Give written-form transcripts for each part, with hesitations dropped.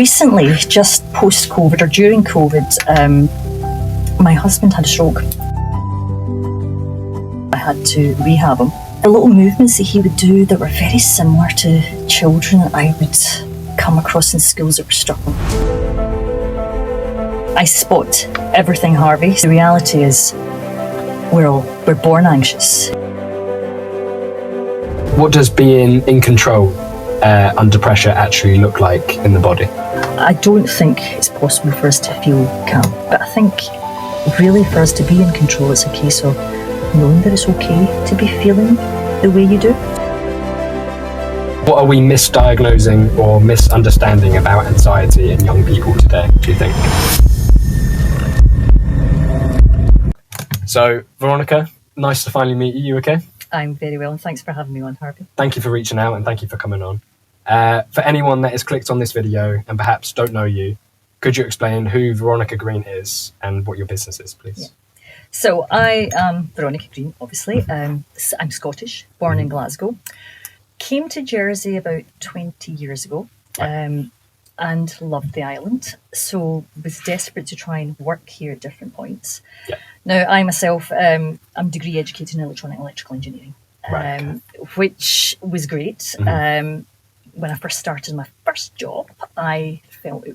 Recently, just post-COVID or during COVID, my husband had a stroke. I had to rehab him. The little movements that he would do that were very similar to children I would come across in schools that were struggling. I spot everything, Harvey. The reality is we're born anxious. What does being in control under pressure actually look like in the body? I don't think it's possible for us to feel calm, but I think really for us to be in control, it's a case of knowing that it's okay to be feeling the way you do. What are we misdiagnosing or misunderstanding about anxiety in young people today, do you think? So, Veronica, nice to finally meet you. You okay? I'm very well, and thanks for having me on, Harvey. Thank you for reaching out and thank you for coming on. For anyone that has clicked on this video and perhaps don't know you, could you explain who Veronica Greene is and what your business is, please? Yeah. So I am Veronica Greene, obviously. I'm Scottish, born in Glasgow. Came to Jersey about 20 years ago and loved the island. So was desperate to try and work here at different points. Yeah. Now, I myself, I'm degree educated in electrical engineering, which was great. When I first started my first job, I felt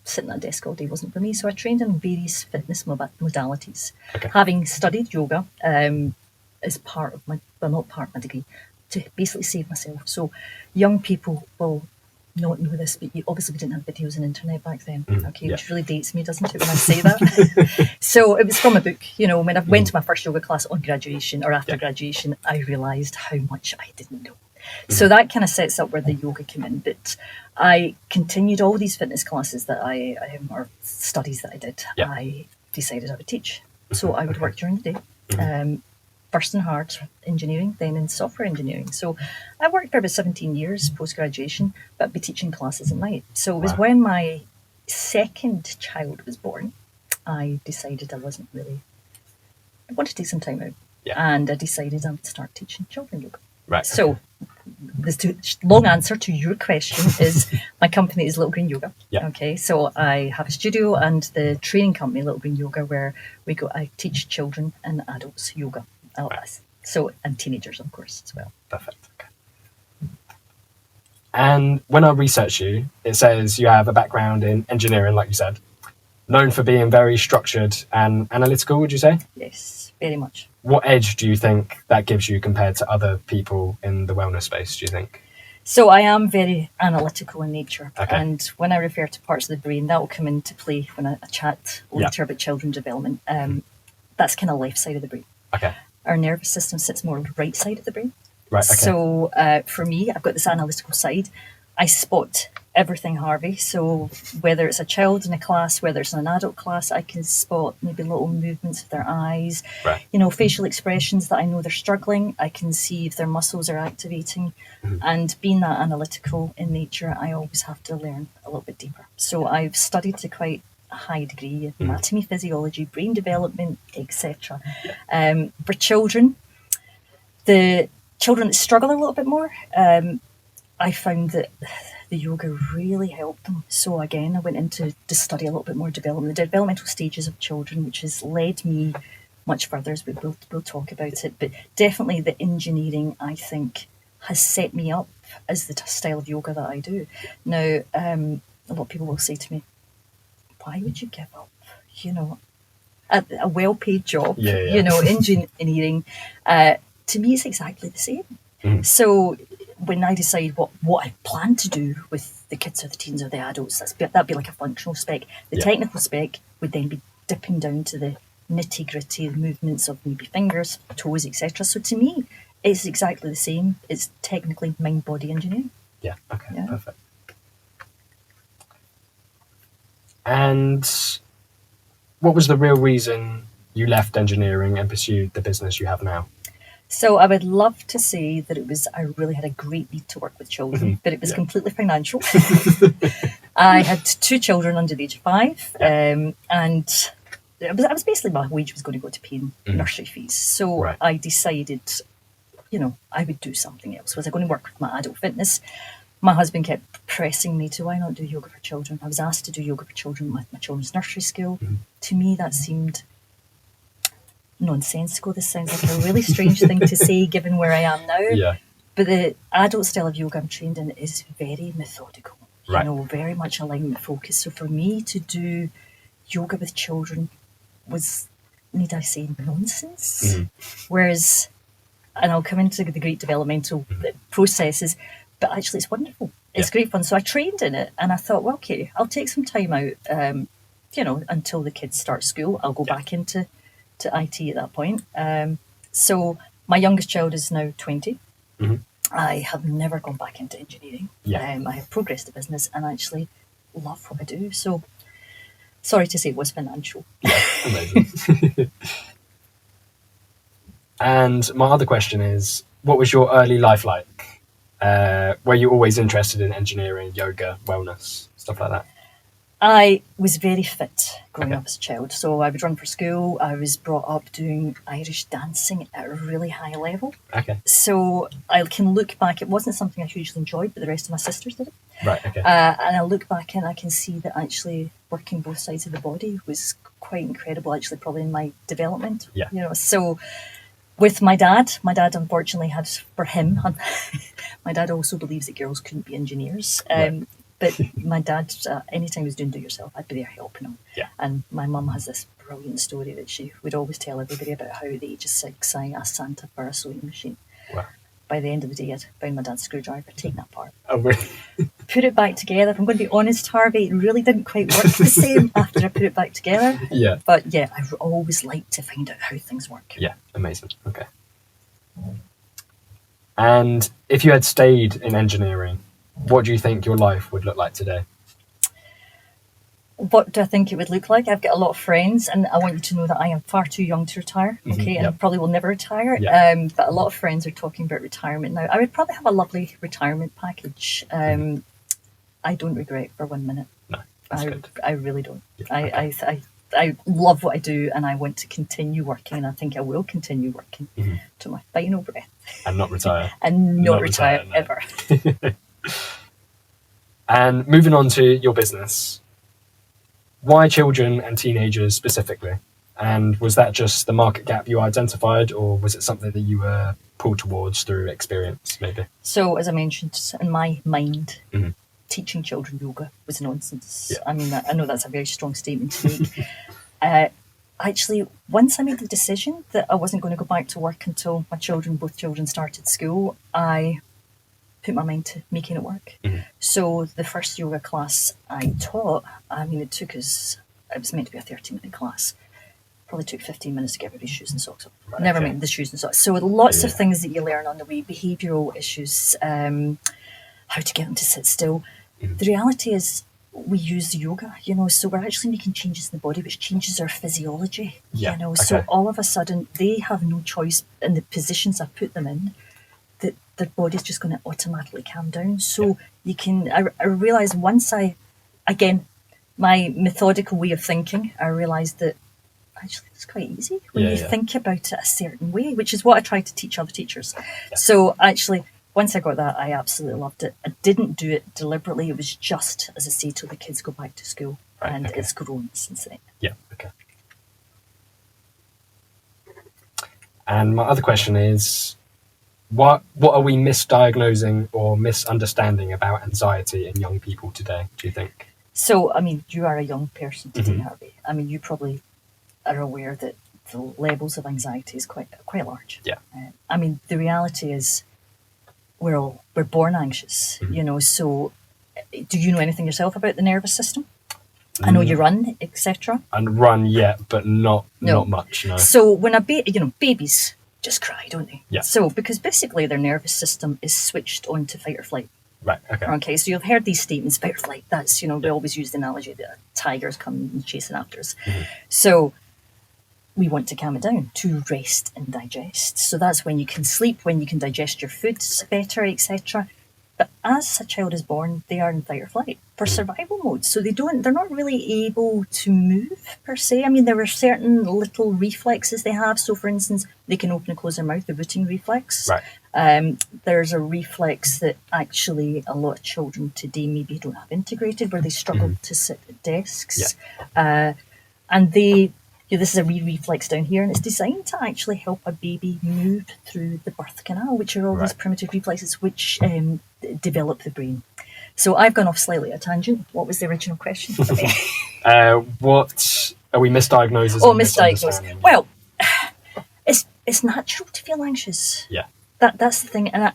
sitting at a desk all day wasn't for me, so I trained in various fitness modalities. Having studied yoga as part of my, well, not part of my degree, to basically save myself. So young people will not know this, but obviously we didn't have videos and internet back then, which really dates me, doesn't it, when I say that? So it was from a book. You know, when I went to my first yoga class on graduation or after graduation, I realised how much I didn't know. So that kind of sets up where the yoga came in. But I continued all these fitness classes that or studies that I did. I decided I would teach. So I would work during the day, first in hard engineering, then in software engineering. So I worked for about 17 years post-graduation, but I'd be teaching classes at night. So it was when my second child was born, I decided I wanted to take some time out. And I decided I would start teaching children yoga. So the long answer to your question is my company is Little Green Yoga. Okay, so I have a studio and the training company Little Green Yoga where I teach children and adults yoga. So and teenagers, of course, as well. Perfect. Okay. And when I research you, it says you have a background in engineering, like you said, known for being very structured and analytical. Would you say? Yes, very much. What edge do you think that gives you compared to other people in the wellness space, do you think? So I am very analytical in nature. And when I refer to parts of the brain, that will come into play when I chat later about children's development. That's kind of left side of the brain. Our nervous system sits more on the right side of the brain. So for me, I've got this analytical side. I spot everything, Harvey. So whether it's a child in a class, whether it's in an adult class, I can spot maybe little movements of their eyes, you know, facial expressions that I know they're struggling. I can see if their muscles are activating. And being that analytical in nature, I always have to learn a little bit deeper. So I've studied to quite a high degree of anatomy, physiology, brain development, etc. For children, the children that struggle a little bit more, I found that the yoga really helped them. So again, I went into to study a little bit more development, the developmental stages of children, which has led me much further, as we'll talk about it. But definitely the engineering, I think, has set me up as the style of yoga that I do. Now, a lot of people will say to me, why would you give up, you know, a well-paid job, you know, engineering? To me, it's exactly the same. So when I decide what I plan to do with the kids or the teens or the adults, that'd be like a functional spec. The technical spec would then be dipping down to the nitty-gritty, the movements of maybe fingers, toes, etc. So to me, it's exactly the same. It's technically mind-body engineering. Perfect. And what was the real reason you left engineering and pursued the business you have now? So I would love to say that I really had a great need to work with children, but it was completely financial. I had 2 children under the age of 5, and I was basically, my wage was going to go to paying nursery fees. So I decided, you know, I would do something else. Was I going to work with my adult fitness? my husband kept pressing me to, why not do yoga for children? I was asked to do yoga for children with my children's nursery school. To me, that seemed nonsensical. This sounds like a really strange thing to say given where I am now. Yeah. But the adult style of yoga I'm trained in is very methodical, very much alignment focused. So for me to do yoga with children was, need I say, nonsense. Whereas, and I'll come into the great developmental processes, but actually it's wonderful. It's great fun. So I trained in it and I thought, well, okay, I'll take some time out, until the kids start school. I'll go back into IT at that point. So my youngest child is now 20. I have never gone back into engineering. I have progressed the business and actually love what I do. So sorry to say it was financial. Amazing. And my other question is, what was your early life like? Were you always interested in engineering, yoga, wellness, stuff like that? I was very fit growing up as a child. So I would run for school. I was brought up doing Irish dancing at a really high level. So I can look back. It wasn't something I hugely enjoyed, but the rest of my sisters did it. And I look back and I can see that actually working both sides of the body was quite incredible, actually, probably in my development. So with my dad unfortunately had, for him, my dad also believes that girls couldn't be engineers. But my dad, anytime he was doing do-yourself, I'd be there helping him. And my mum has this brilliant story that she would always tell everybody about how at the age of 6, I asked Santa for a sewing machine. By the end of the day, I'd found my dad's screwdriver, taken that apart. Put it back together. If I'm going to be honest, Harvey, it really didn't quite work the same after I put it back together. But yeah, I always liked to find out how things work. Amazing. Okay. And if you had stayed in engineering, what do you think your life would look like today? What do I think it would look like? I've got a lot of friends, and I want you to know that I am far too young to retire, and I probably will never retire. But a lot of friends are talking about retirement now. I would probably have a lovely retirement package. I don't regret for 1 minute. No, that's good. I really don't. I love what I do, and I want to continue working, and I think I will continue working to my final breath. And not retire. And not retire ever. And moving on to your business, why children and teenagers specifically? And was that just the market gap you identified, or was it something that you were pulled towards through experience, maybe? So, as I mentioned, in my mind, teaching children yoga was nonsense. I mean, I know that's a very strong statement to make. Actually, once I made the decision that I wasn't going to go back to work until both children started school, I put my mind to making it work. So the first yoga class I taught, I mean, it was meant to be a 30-minute class. Probably took 15 minutes to get everybody's shoes and socks off. Never mind the shoes and socks. So lots of things that you learn on the way, behavioural issues, how to get them to sit still. The reality is we use yoga, so we're actually making changes in the body, which changes our physiology, So all of a sudden they have no choice in the positions I put them in, that their body's just going to automatically calm down. So I realised once my methodical way of thinking, I realised that actually it's quite easy when you think about it a certain way, which is what I try to teach other teachers. So actually, once I got that, I absolutely loved it. I didn't do it deliberately. It was just, as I say, till the kids go back to school, and it's grown since then. And my other question is, what are we misdiagnosing or misunderstanding about anxiety in young people today, do you think? So, I mean, you are a young person today, Harvey. I mean, you probably are aware that the levels of anxiety is quite large. I mean, the reality is we're born anxious, so do you know anything yourself about the nervous system? I know you run, etc. And run, but not much, no. So when babies just cry, don't they? So because basically their nervous system is switched on to fight or flight. Okay, so you've heard these statements, fight or flight. That's, we always use the analogy that tigers come and chasing after us. So we want to calm it down, to rest and digest. So that's when you can sleep, when you can digest your foods better, etc. But as a child is born, they are in fight or flight for survival mode. So they're not really able to move per se. I mean, there are certain little reflexes they have. So for instance, they can open and close their mouth, the rooting reflex. Right. There's a reflex that actually a lot of children today maybe don't have integrated, where they struggle to sit at desks. And this is a reflex down here, and it's designed to actually help a baby move through the birth canal, which are all these primitive reflexes which develop the brain. So I've gone off slightly at a tangent. What was the original question? What are we misdiagnosing? Oh, misdiagnosing. Well, it's natural to feel anxious. Yeah. That's the thing, and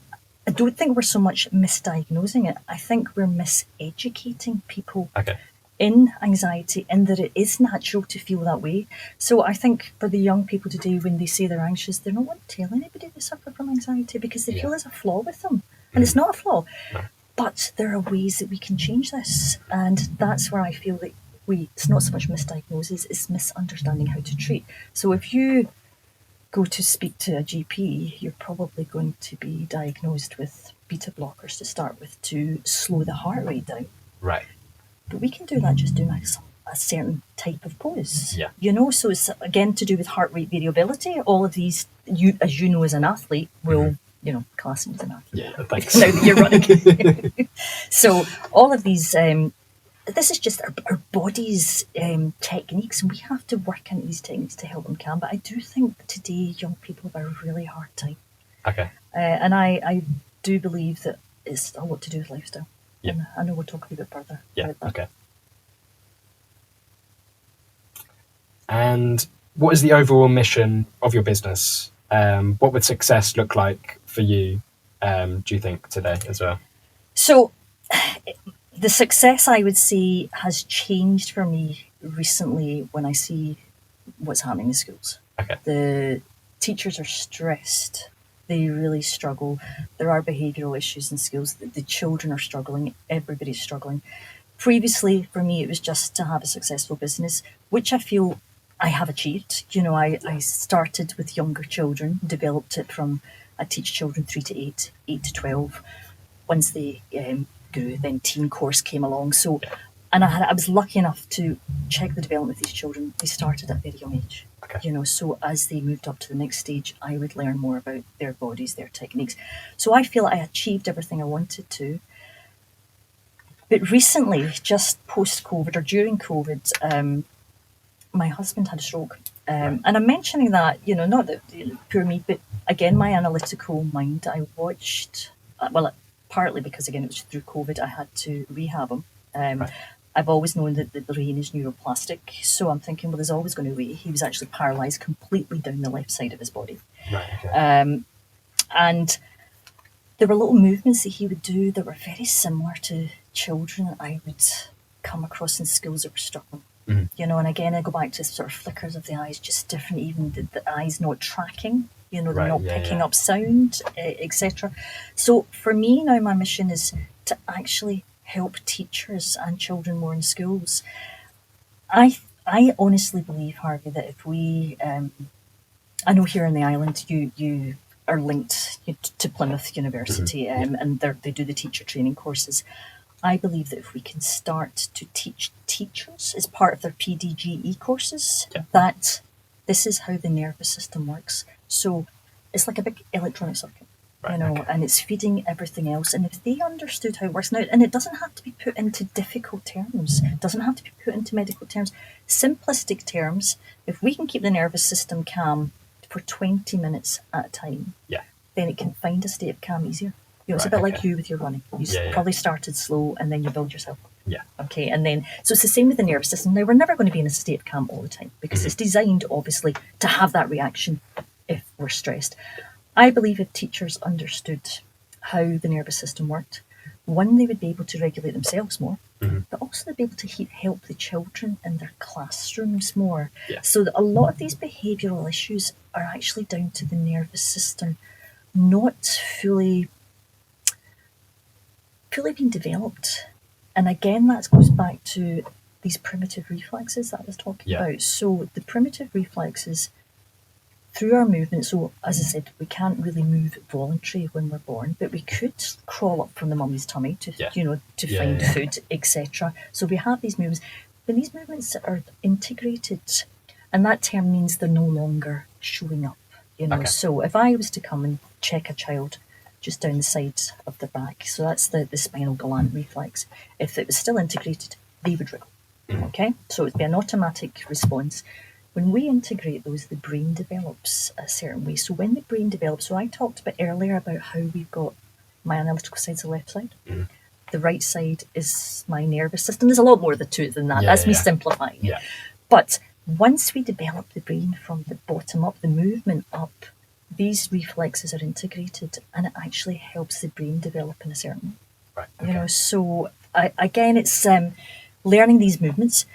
I don't think we're so much misdiagnosing it. I think we're miseducating people. Okay. In anxiety, and that it is natural to feel that way. So I think for the young people today, when they say they're anxious, they're not wanting to tell anybody they suffer from anxiety because they feel there's a flaw with them. And it's not a flaw. No. But there are ways that we can change this. And that's where I feel that it's not so much misdiagnosis, it's misunderstanding how to treat. So if you go to speak to a GP, you're probably going to be diagnosed with beta blockers to start with to slow the heart rate down. Right. But we can do that just doing a certain type of pose. Yeah. So it's again to do with heart rate variability. All of these, as you know as an athlete, will, class me as an athlete. Yeah, thanks. Now that you're running. So all of these, this is just our body's techniques, and we have to work into these techniques to help them calm. But I do think today young people have a really hard time. Okay. And I do believe that it's a lot to do with lifestyle. Yeah. And I know we'll talk a bit further about that. Okay. And what is the overall mission of your business? What would success look like for you, do you think, today as well? So the success, I would say, has changed for me recently when I see what's happening in schools. Okay. The teachers are stressed. They really struggle. There are behavioural issues in schools. The children are struggling. Everybody's struggling. Previously, for me, it was just to have a successful business, which I feel I have achieved. I started with younger children, developed it from, I teach children 3 to 8, 8 to 12. Once they grew, then teen course came along. So, and I was lucky enough to check the development of these children. They started at a very young age. Okay. So as they moved up to the next stage, I would learn more about their bodies, their techniques. So I feel I achieved everything I wanted to. But recently, just post-COVID or during COVID, my husband had a stroke. And I'm mentioning that, not that poor me, but again, my analytical mind, I watched, partly because, again, it was through COVID, I had to rehab him. I've always known that the brain is neuroplastic, so I'm thinking, well, there's always going to be. He was actually paralysed completely down the left side of his body. Right. Okay. And there were little movements that he would do that were very similar to children that I would come across in schools that were struggling. Mm-hmm. And again, I go back to sort of flickers of the eyes, just different, even the eyes not tracking, they're not picking up sound, etc. So for me now, my mission is to actually help teachers and children more in schools. I honestly believe, Harvey, that if we, I know here in the island, you are linked to Plymouth University, and they do the teacher training courses. I believe that if we can start to teach teachers as part of their PDGE courses, that this is how the nervous system works. So it's like a big electronic circuit. And it's feeding everything else. And if they understood how it works now, and it doesn't have to be put into difficult terms, it doesn't have to be put into medical terms, simplistic terms, if we can keep the nervous system calm for 20 minutes at a time, then it can find a state of calm easier. It's a bit like you with your running. You probably started slow and then you build yourself up. Yeah. Okay, and then, so it's the same with the nervous system. Now, we're never going to be in a state of calm all the time because it's designed, obviously, to have that reaction if we're stressed. I believe if teachers understood how the nervous system worked, one, they would be able to regulate themselves more, but also they'd be able to help the children in their classrooms more. Yeah. So that a lot of these behavioural issues are actually down to the nervous system not fully being developed. And again, that goes back to these primitive reflexes that I was talking about. So the primitive reflexes, through our movement, so as I said, we can't really move voluntary when we're born, but we could crawl up from the mummy's tummy to find food, etc. So we have these movements. When these movements are integrated, and that term means they're no longer showing up, So if I was to come and check a child just down the side of the back, so that's the spinal galant reflex, if it was still integrated, they would wriggle. Okay, so it would be an automatic response. When we integrate those, the brain develops a certain way. So when the brain develops, so I talked about earlier about how we've got my analytical side's the left side. The right side is my nervous system. There's a lot more to it than that. That's me simplifying it. But once we develop the brain from the bottom up, the movement up, these reflexes are integrated, and it actually helps the brain develop in a certain way. Right. Okay. So again, it's learning these movements.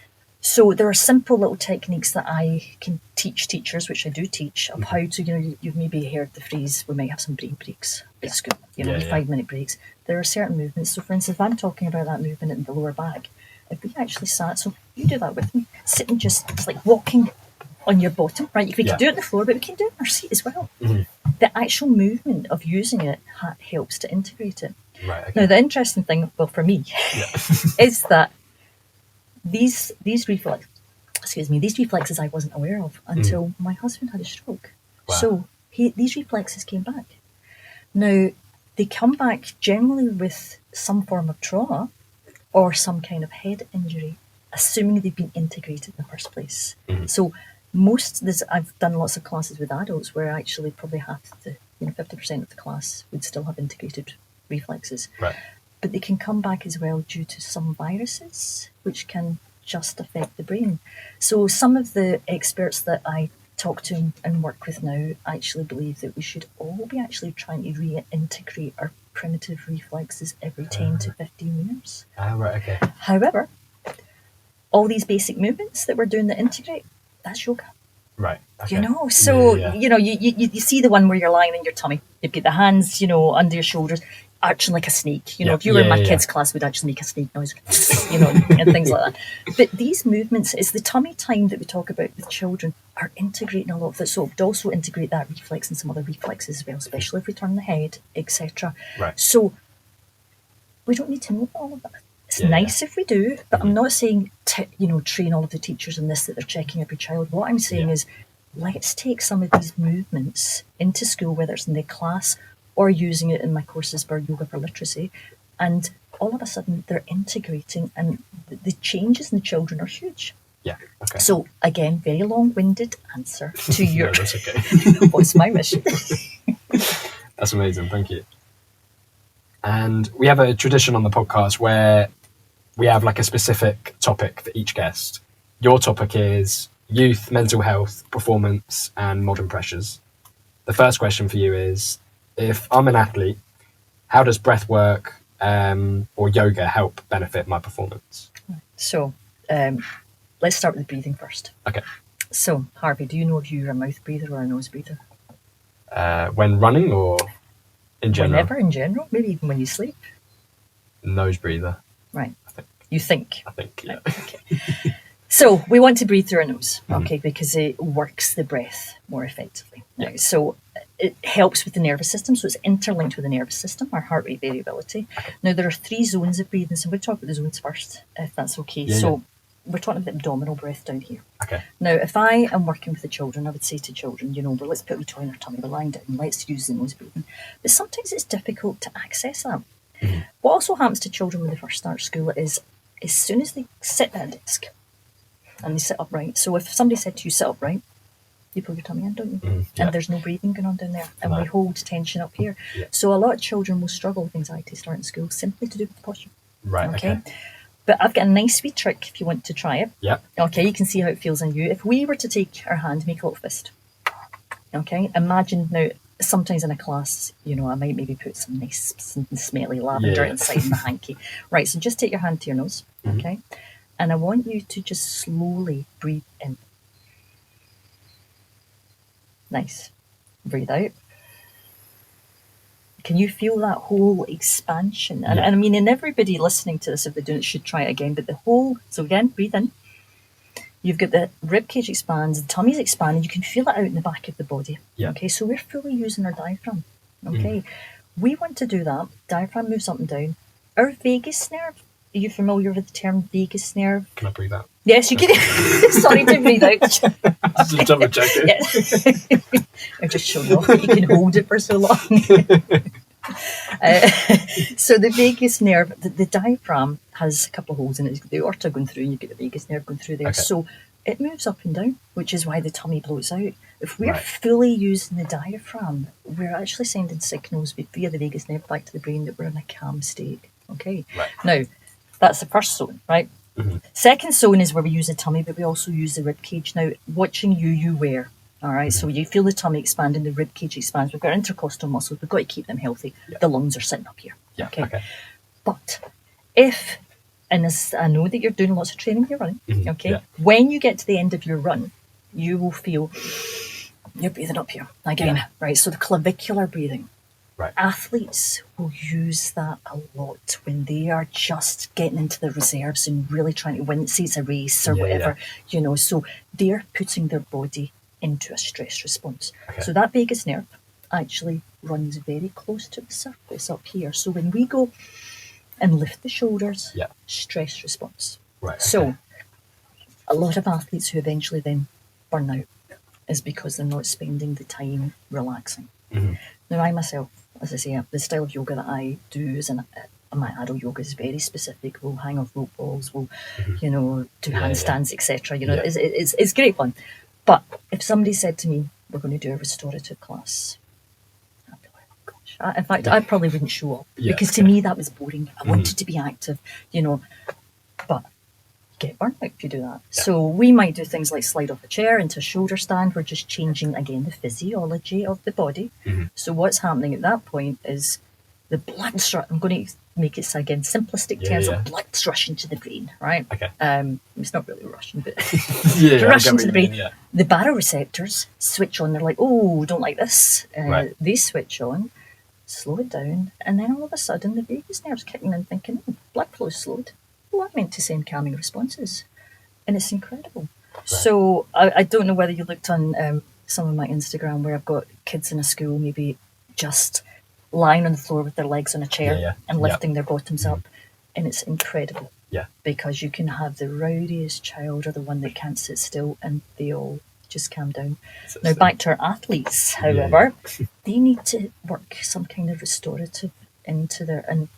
So there are simple little techniques that I can teach teachers, which I do teach, of how to, you've maybe heard the phrase, we might have some brain breaks at school, 5-minute breaks. There are certain movements. So for instance, if I'm talking about that movement in the lower back, if we actually sat, so you do that with me, sitting it's like walking on your bottom, right? We can do it on the floor, but we can do it in our seat as well. The actual movement of using it helps to integrate it. Right, okay. Now, the interesting thing, well, for me, is that these reflexes I wasn't aware of until my husband had a stroke. Wow. So these reflexes came back. Now, they come back generally with some form of trauma or some kind of head injury, assuming they've been integrated in the first place. So I've done lots of classes with adults where actually probably 50% of the class would still have integrated reflexes. Right. But they can come back as well due to some viruses, which can just affect the brain. So some of the experts that I talk to and work with now actually believe that we should all be actually trying to reintegrate our primitive reflexes every 10 to 15 years. Right, okay. However, all these basic movements that we're doing that integrate, that's yoga. Right. Okay. You see the one where you're lying in your tummy. You've got the hands, under your shoulders, arching like a snake. If you were in my kids' class, we'd actually make a snake noise, and things like that. But these movements, it's the tummy time that we talk about with children, are integrating a lot of that. So we'd also integrate that reflex and some other reflexes as well, especially if we turn the head, etc. Right. So we don't need to know all of that. It's nice if we do, but I'm not saying, train all of the teachers in this, that they're checking every child. What I'm saying is, let's take some of these movements into school, whether it's in the class or using it in my courses for yoga for literacy, and all of a sudden they're integrating, and the changes in the children are huge. Yeah. Okay. So again, very long-winded answer to your. No, that's okay. What's my mission? That's amazing. Thank you. And we have a tradition on the podcast where we have like a specific topic for each guest. Your topic is youth, mental health, performance, and modern pressures. The first question for you is, if I'm an athlete, how does breath work or yoga help benefit my performance? So let's start with the breathing first. Okay. So, Harvey, do you know if you're a mouth breather or a nose breather? When running or in general? Whenever, in general. Maybe even when you sleep. Nose breather. Right. You think? I think, yeah. Right, okay. So we want to breathe through our nose, okay, because it works the breath more effectively. Yeah. Now, so it helps with the nervous system, so it's interlinked with the nervous system, our heart rate variability. Now, there are 3 zones of breathing, so we'll talk about the zones first, if that's okay. Yeah, so we're talking about abdominal breath down here. Okay. Now, if I am working with the children, I would say to children, well, let's put a wee toy in our tummy, we're lying down, let's use the nose breathing. But sometimes it's difficult to access that. What also happens to children when they first start school is, as soon as they sit at a desk and they sit upright, so if somebody said to you, sit upright, you pull your tummy in, don't you? And there's no breathing going on down there, and we hold tension up here. So a lot of children will struggle with anxiety starting school simply to do with the posture. Right, okay. But I've got a nice wee trick if you want to try it. Yeah. Okay, you can see how it feels on you. If we were to take our hand, make a little fist. Okay, imagine now, sometimes in a class, I might maybe put some nice smelly lavender inside my hanky. Right, so just take your hand to your nose, okay? And I want you to just slowly breathe in. Nice. Breathe out. Can you feel that whole expansion? And and everybody listening to this, if they're doing it, should try it again. But so again, breathe in. You've got the rib cage expands, the tummy's expanding. You can feel it out in the back of the body. Yeah. Okay, so we're fully using our diaphragm. Okay, we want to do that. Diaphragm moves up and down. Our vagus nerve. Are you familiar with the term vagus nerve? Can I breathe out? Yes, you can. Sorry to breathe out. Just double checking. Yeah. I'm just showing off that you can hold it for so long. So the vagus nerve, the diaphragm has a couple of holes in it. It's got the aorta going through, and you've got the vagus nerve going through there. Okay. So it moves up and down, which is why the tummy bloats out. If we're Right. fully using the diaphragm, we're actually sending signals via the vagus nerve back to the brain that we're in a calm state. Okay. Right. Now, that's the first zone, right? Second zone is where we use the tummy, but we also use the rib cage. Now, watching you wear. All right, so you feel the tummy expanding, the rib cage expands. We've got intercostal muscles. We've got to keep them healthy. Yeah. The lungs are sitting up here. Yeah. Okay. But if, and this, I know that you're doing lots of training, you're running. Okay. Yeah. When you get to the end of your run, you will feel you're breathing up here again. Yeah. Right. So the clavicular breathing. Right. Athletes will use that a lot when they are just getting into the reserves and really trying to win. Say it's a race or whatever, you know. So they're putting their body into a stress response. Okay. So that vagus nerve actually runs very close to the surface up here. So when we go and lift the shoulders, stress response. Right. Okay. So a lot of athletes who eventually then burn out is because they're not spending the time relaxing. Now, I myself, as I say, the style of yoga that I do is my adult yoga is very specific. We'll hang off rope walls, we'll, you know, do handstands, etc. You know, it's great fun. But if somebody said to me, we're going to do a restorative class, I'd be like, oh gosh. In fact, I probably wouldn't show up because to me that was boring. I wanted to be active, you know, but you get burnt out if you do that. Yeah. So we might do things like slide off a chair into a shoulder stand. We're just changing, again, the physiology of the body. So what's happening at that point is the blood's I'm going to make it, again, simplistic terms of blood's rushing to the brain, right? Okay. It's not really rushing, but Yeah, rushing to the brain. Yeah. The baroreceptors switch on. They're like, oh, don't like this. Right. They switch on, slow it down, and then all of a sudden the vagus nerve's kicking in thinking, oh, blood flow's slowed. Oh, I'm meant to send calming responses. And it's incredible. Right. So I don't know whether you looked on some of my Instagram where I've got kids in a school maybe just lying on the floor with their legs on a chair and lifting their bottoms up. And it's incredible. Yeah. Because you can have the rowdiest child or the one that can't sit still and they all just calm down. Now back to our athletes, however, they need to work some kind of restorative into their, and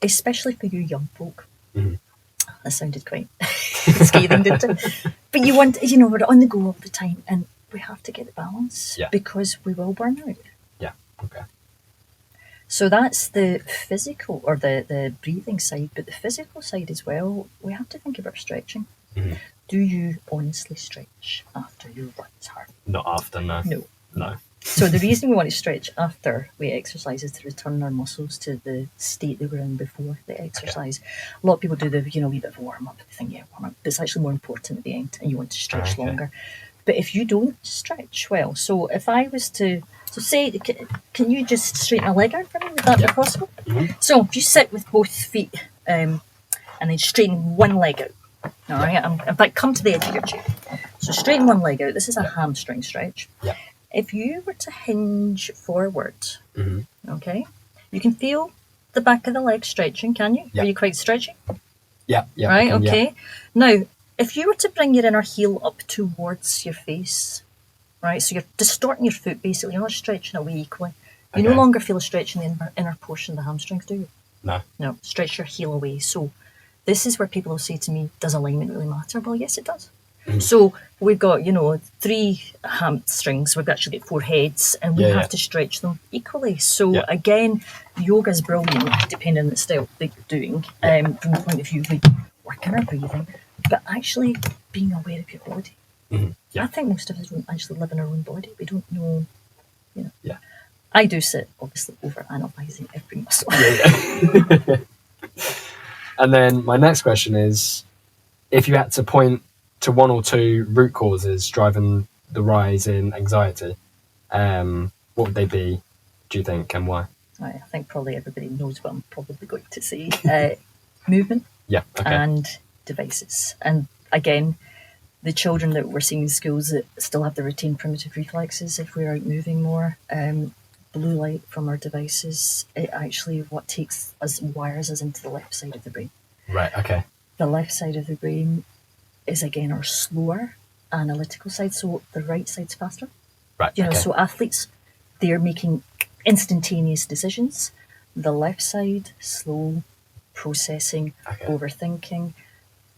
especially for you young folk. That sounded quite scathing, didn't it? But you want, you know, we're on the go all the time and we have to get the balance because we will burn out. Yeah, okay. So that's the physical or the breathing side, but the physical side as well, we have to think about stretching. Do you honestly stretch after you run hard? Not after, no. No. So the reason we want to stretch after we exercise is to return our muscles to the state they were in before the exercise. A lot of people do the, you know, wee bit of warm-up. They think, warm-up. But it's actually more important at the end and you want to stretch longer. But if you don't stretch well, so if I was to, so say, can you just straighten a leg out for me? Would that be possible? So if you sit with both feet and then straighten one leg out. All right. In fact, come to the edge of your chair. So straighten one leg out. This is a hamstring stretch. Yeah. If you were to hinge forward, okay, you can feel the back of the leg stretching, can you? Are you quite stretching? Yeah. Right, okay. Now, if you were to bring your inner heel up towards your face, right, so you're distorting your foot basically, you're not stretching away equally. You no longer feel a stretch in the inner portion of the hamstrings, do you? No. No, stretch your heel away. So this is where people will say to me, does alignment really matter? Well, yes, it does. So we've got, 3 hamstrings, we've actually got 4 heads, and we have to stretch them equally. So again, yoga is brilliant, depending on the style that you're doing, from the point of view of working our breathing, but actually being aware of your body. I think most of us don't actually live in our own body. We don't know, I do sit, obviously, over analysing every muscle. And then my next question is, if you had to point to 1 or 2 root causes driving the rise in anxiety, what would they be, do you think, and why? I think probably everybody knows what I'm probably going to say. Movement and devices. And again, the children that we're seeing in schools that still have the retained primitive reflexes, if we're out moving more, blue light from our devices, it actually wires us into the left side of the brain. Right, okay. The left side of the brain is, again, our slower analytical side, so the right side's faster. Right, you know, so athletes, they're making instantaneous decisions. The left side, slow, processing, overthinking.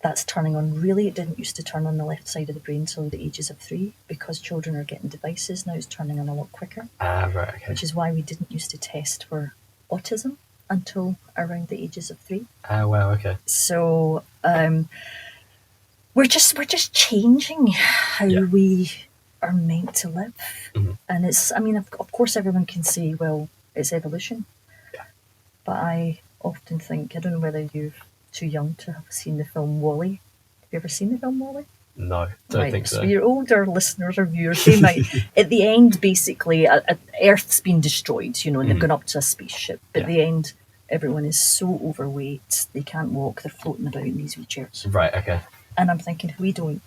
That's turning on. Really, it didn't used to turn on the left side of the brain until the ages of 3, because children are getting devices now. It's turning on a lot quicker. Right, okay. Which is why we didn't used to test for autism until around the ages of 3. Wow, okay. So we're just changing how we are meant to live, and it's. I mean, of course, everyone can say, well, it's evolution. Yeah. But I often think, I don't know whether you're too young to have seen the film WALL-E. Have you ever seen the film WALL-E? No, don't think so. So your older listeners or viewers, they might. At the end, basically, Earth's been destroyed, you know, and they've gone up to a spaceship. But at the end, everyone is so overweight, they can't walk, they're floating about in these wheelchairs. Right, okay. And I'm thinking, if we don't,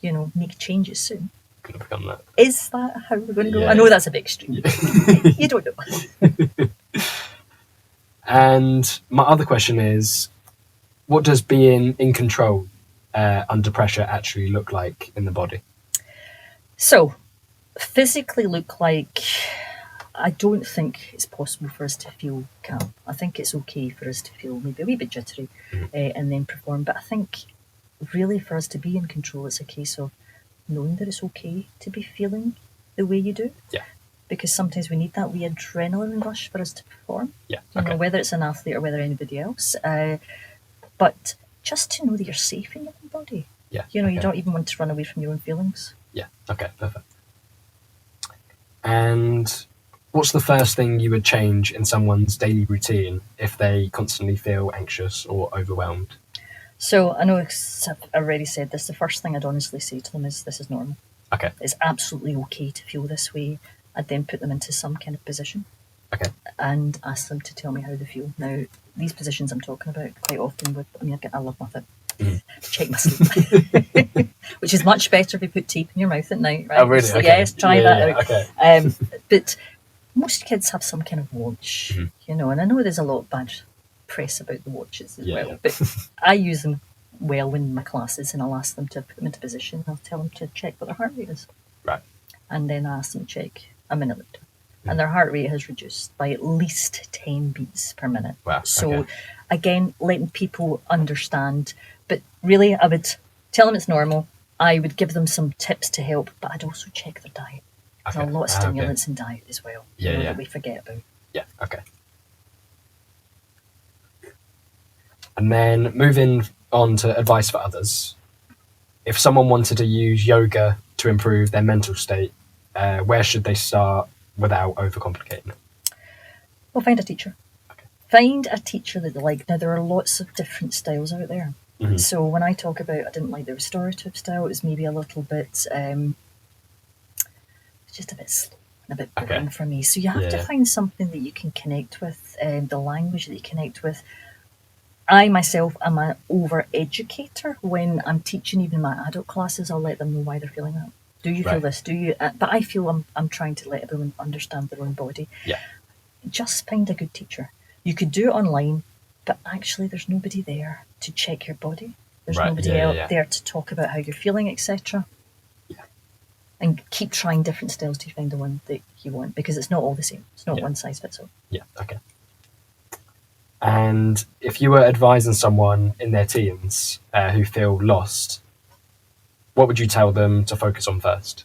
you know, make changes soon, could have become that. Is that how we're going to go? I know that's a bit extreme. You don't know. And my other question is, what does being in control under pressure actually look like in the body? So, physically look like, I don't think it's possible for us to feel calm. I think it's okay for us to feel maybe a wee bit jittery and then perform. But I think really for us to be in control, it's a case of knowing that it's okay to be feeling the way you do. Yeah. Because sometimes we need that wee adrenaline rush for us to perform. Yeah. You know, whether it's an athlete or whether anybody else. But just to know that you're safe in your own body. Yeah. You know, you don't even want to run away from your own feelings. Yeah. Okay, perfect. And what's the first thing you would change in someone's daily routine if they constantly feel anxious or overwhelmed? So I know I've already said this. The first thing I'd honestly say to them is, this is normal. Okay. It's absolutely okay to feel this way. I'd then put them into some kind of position. Okay. And ask them to tell me how they feel. Now, these positions I'm talking about quite often I love my foot. Check my sleep. Which is much better if you put tape in your mouth at night, right? Oh, really? So, okay. Yes, try that out. Okay. But most kids have some kind of watch, you know, and I know there's a lot of bad press about the watches as well, but I use them well in my classes, and I'll ask them to put them into position. I'll tell them to check what their heart rate is. Right. And then I ask them to check a minute later. And their heart rate has reduced by at least 10 beats per minute. Wow. So, again, letting people understand. But really, I would tell them it's normal. I would give them some tips to help, but I'd also check their diet. There's a lot of stimulants in diet as well that we forget about. Yeah, okay. And then moving on to advice for others. If someone wanted to use yoga to improve their mental state, where should they start without overcomplicating it? Well, find a teacher. Okay. Find a teacher that they like. Now, there are lots of different styles out there. So when I talk about, I didn't like the restorative style, it was maybe a little bit, just a bit slow and a bit boring for me. So you have to find something that you can connect with, the language that you connect with. I myself am an over-educator. When I'm teaching even my adult classes, I'll let them know why they're feeling that. Do you feel this? Do you? But I feel I'm trying to let everyone understand their own body. Yeah. Just find a good teacher. You could do it online, but actually there's nobody there to check your body. There's nobody out there to talk about how you're feeling, etc. Yeah. And keep trying different styles to find the one that you want, because it's not all the same. It's not one size fits all. Yeah, okay. And if you were advising someone in their teens who feel lost, what would you tell them to focus on first?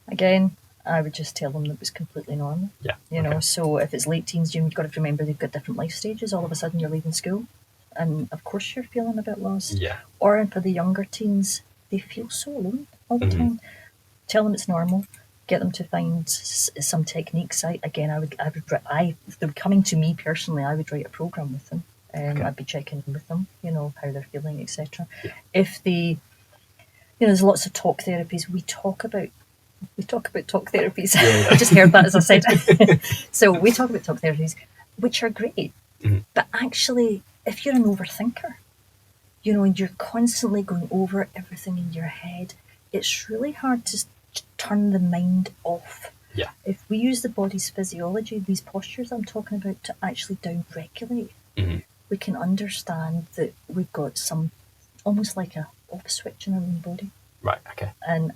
Again, I would just tell them that it was completely normal. Yeah. You know, so if it's late teens, you've got to remember they've got different life stages. All of a sudden you're leaving school, and of course you're feeling a bit lost. Yeah. Or for the younger teens, they feel so alone all the time. Tell them it's normal. Get them to find some techniques. If they're coming to me personally, I would write a program with them. I'd be checking in with them, you know, how they're feeling, etc. Yeah. If they, you know, there's lots of talk therapies. We talk about talk therapies. I just heard that as I said. So we talk about talk therapies, which are great. But actually, if you're an overthinker, and you're constantly going over everything in your head, it's really hard to turn the mind off. Yeah. If we use the body's physiology, these postures I'm talking about, to actually down-regulate, we can understand that we've got some, almost like a off switch in our own body. Right, okay. And,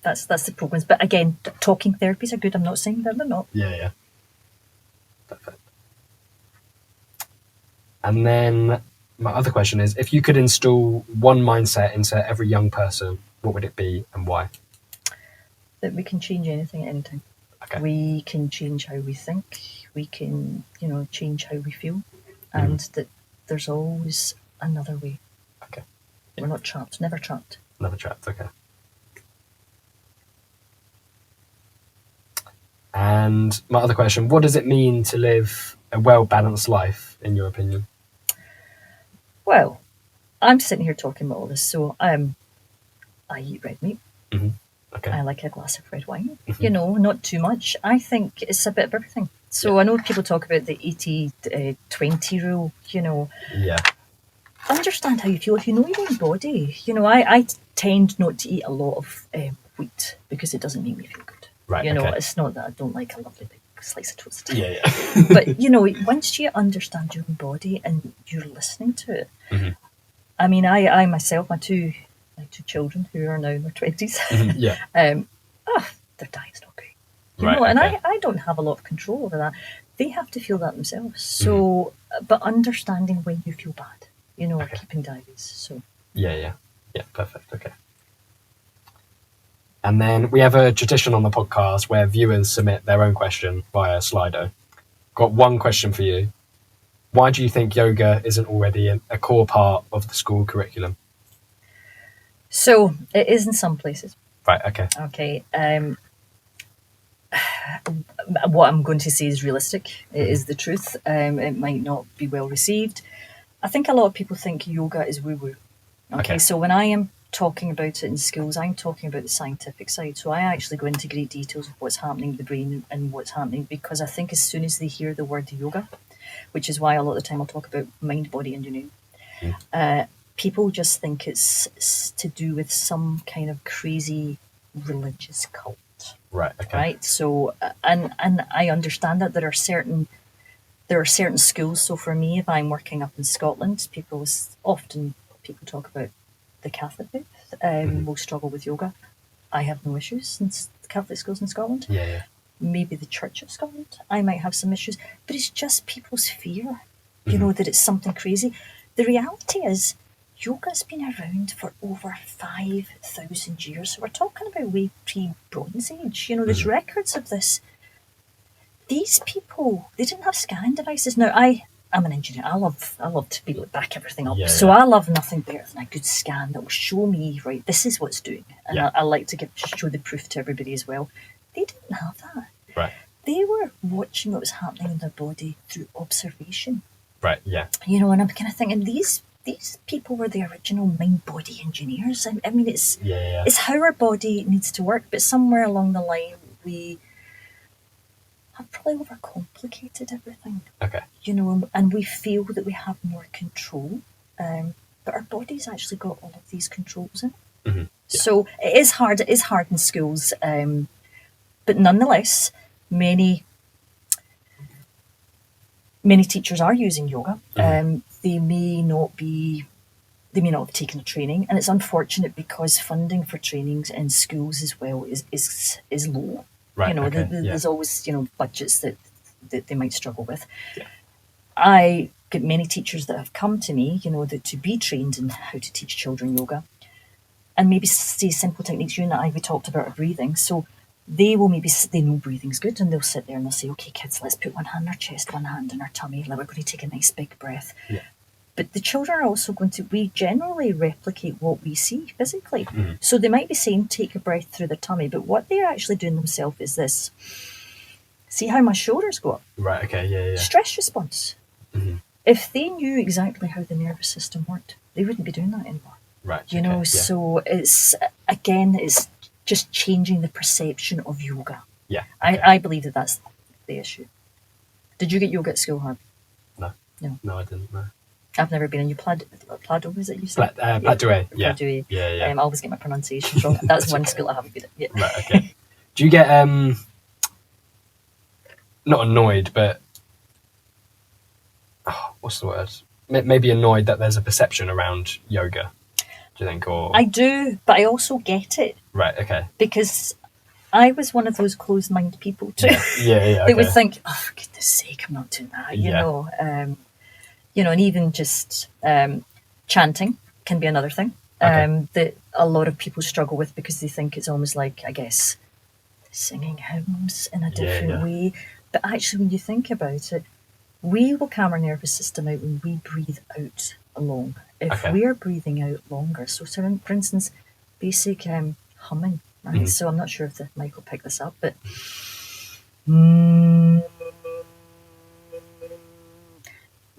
that's the programs. But again, talking therapies are good. I'm not saying that they're not. Yeah. Perfect. And then my other question is, if you could install one mindset into every young person, what would it be and why? That we can change anything at any time. Okay. We can change how we think. We can, change how we feel. And that there's always another way. Okay. We're not trapped. Never trapped. Never trapped, okay. And my other question, what does it mean to live a well-balanced life, in your opinion? Well, I'm sitting here talking about all this, so I eat red meat. Okay. I like a glass of red wine, not too much. I think it's a bit of everything. So I know people talk about the 80-20 rule, Yeah. Understand how you feel. If you know your own body, I tend not to eat a lot of wheat because it doesn't make me feel good. Right, It's not that I don't like a lovely big slice of toast. Yeah. But, once you understand your own body and you're listening to it, I mean, I myself, my two children who are now in their 20s, their diet's not great. And I don't have a lot of control over that. They have to feel that themselves. So, but understanding when you feel bad, keeping diaries. So. Yeah, perfect, okay. And then we have a tradition on the podcast where viewers submit their own question via Slido. Got one question for you. Why do you think yoga isn't already a core part of the school curriculum? So it is in some places. Right, okay. Okay. What I'm going to say is realistic. It is the truth. It might not be well received. I think a lot of people think yoga is woo-woo. Okay. So when I am talking about it in schools, I'm talking about the scientific side. So I actually go into great details of what's happening in the brain and what's happening, because I think as soon as they hear the word yoga, which is why a lot of the time I'll talk about mind-body engineering, people just think it's to do with some kind of crazy religious cult. Right, okay. Right? So, and I understand that there are certain schools. So for me, if I'm working up in Scotland, people talk about the Catholic faith will struggle with yoga. I have no issues in Catholic schools in Scotland. Yeah. Maybe the Church of Scotland, I might have some issues, but it's just people's fear, that it's something crazy. The reality is, yoga's been around for over 5,000 years. So we're talking about way pre-Bronze Age. There's records of this. These people, they didn't have scanning devices. Now, I'm an engineer. I love to be able to back everything up. So I love nothing better than a good scan that will show me, right, this is what's doing. And I like to show the proof to everybody as well. They didn't have that. Right. They were watching what was happening in their body through observation. Right, yeah. And I'm kind of thinking, these people were the original mind-body engineers. I mean, it's how our body needs to work, but somewhere along the line, we have probably overcomplicated everything. Okay. And we feel that we have more control, but our body's actually got all of these controls in it. Yeah. So it is hard in schools, but nonetheless, many teachers are using yoga. They may not have taken a training, and it's unfortunate because funding for trainings in schools as well is low. Right, there's always budgets that they might struggle with. Yeah. I get many teachers that have come to me, that to be trained in how to teach children yoga, and maybe say simple techniques. You and I, we talked about our breathing, so they will they know breathing's good, and they'll sit there and they'll say, okay, kids, let's put one hand on our chest, one hand on our tummy, like we're going to take a nice big breath. Yeah. But the children are also we generally replicate what we see physically. So they might be saying, take a breath through the tummy, but what they're actually doing themselves is this. See how my shoulders go up? Right, okay, yeah. Stress response. If they knew exactly how the nervous system worked, they wouldn't be doing that anymore. Right. So it's just changing the perception of yoga. Yeah. Okay. I believe that's the issue. Did you get yoga at school, Harvey? No, I didn't, no. I've never been in. You Plado, is it you said? Plateau, yeah. Plateau. Yeah. I always get my pronunciations wrong. That's one school I haven't been at yet. Right, okay. Do you get, not annoyed, but, what's the word? Maybe annoyed that there's a perception around yoga, do you think? Or I do, but I also get it. Right, okay. Because I was one of those closed-minded people too. Yeah. They would think, oh, for goodness sake, I'm not doing that, you know. And even just chanting can be another thing that a lot of people struggle with because they think it's almost like, I guess, singing hymns in a different way. But actually, when you think about it, we will calm our nervous system out when we breathe out long. If we are breathing out longer, so for instance, basic humming, right? So I'm not sure if the mic will pick this up, but now,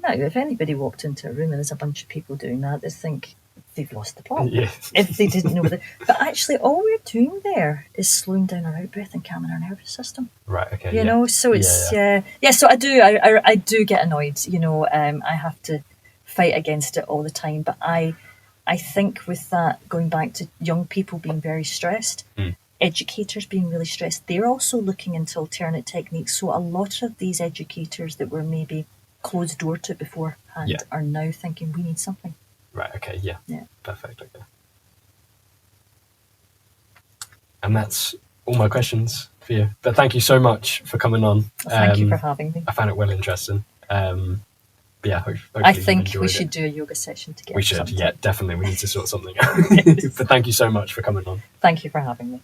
if anybody walked into a room and there's a bunch of people doing that, they'd think they've lost the plot. If they didn't know that. But actually, all we're doing there is slowing down our out breath and calming our nervous system. Right. Okay. You know, so it's So I do get annoyed. You know, I have to fight against it all the time. But I think with that, going back to young people being very stressed, educators being really stressed, they're also looking into alternate techniques. So a lot of these educators that were maybe closed door to beforehand are now thinking we need something. Right, okay, yeah. Perfect, okay. And that's all my questions for you. But thank you so much for coming on. Well, thank you for having me. I found it well interesting. But yeah, hopefully I think we should do a yoga session together. We should, definitely. We need to sort something out. But thank you so much for coming on. Thank you for having me.